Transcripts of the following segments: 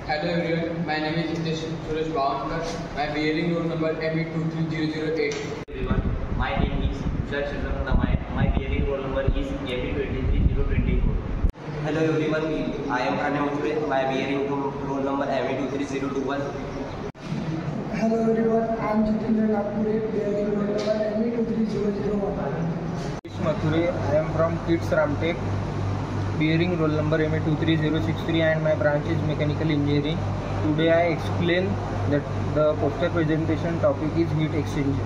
Hello everyone, my name is Hitesh Suresh Bavankar. My bearing roll number ME23008. Everyone, my name is Tushar Chandra. My bearing roll number is ME23024. Hello everyone, I am Pranay Utre. My bearing roll number ME23021. Hello everyone, I am Jitendra Nagpure. Bearing roll number ME23001. Mathur, I am from Kids Ramtech, bearing roll number MA23063 and my branch is mechanical engineering. Today I explain that the poster presentation topic is heat exchanger.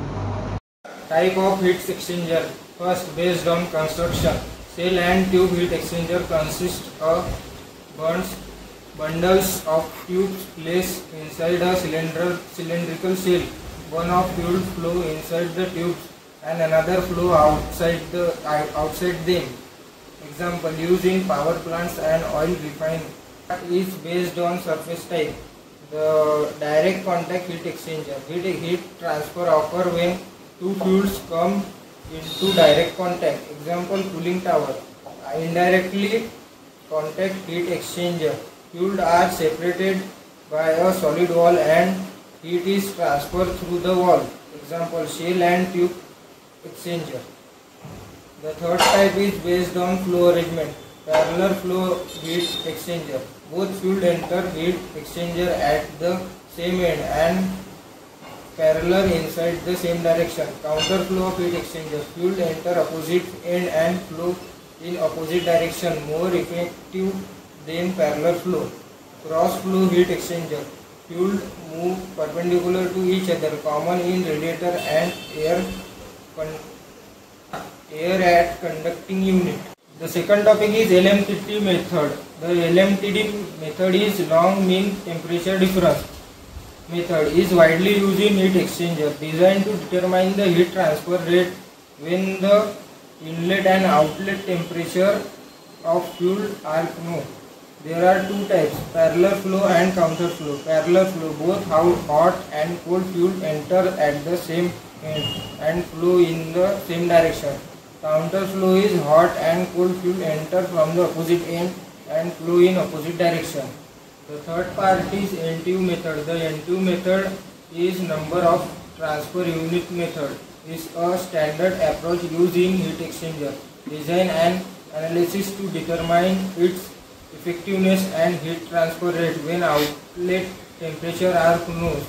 Type of heat exchanger. First, based on construction, cell and tube heat exchanger consist of bundles of tubes placed inside a cylindrical shell. One of fuel flow inside the tubes and another flow outside them. Example, used in power plants and oil refining. Is based on surface type. The direct contact heat exchanger. Heat transfer occur when two fuels come into direct contact. Example, cooling tower. Indirectly contact heat exchanger. Fuels are separated by a solid wall and heat is transferred through the wall. Example, shell and tube exchanger. The third type is based on flow arrangement. Parallel flow heat exchanger. Both fuel enter heat exchanger at the same end and parallel inside the same direction. Counter flow of heat exchanger. Fuel enter opposite end and flow in opposite direction. More effective than parallel flow. Cross flow heat exchanger. Fuel move perpendicular to each other. Common in radiator and air at conducting unit. The second topic is LMTD method. The LMTD method is long mean temperature difference method is widely used in heat exchanger, designed to determine the heat transfer rate when the inlet and outlet temperature of fuel are known. There are two types, parallel flow and counter flow. Parallel flow, both hot and cold fuel enter at the same end and flow in the same direction. Counter flow is hot and cold fuel enter from the opposite end and flow in opposite direction. The third part is NTU method. The NTU method is number of transfer unit method. Is a standard approach used in heat exchanger. Design and analysis to determine its effectiveness and heat transfer rate when outlet temperature are known.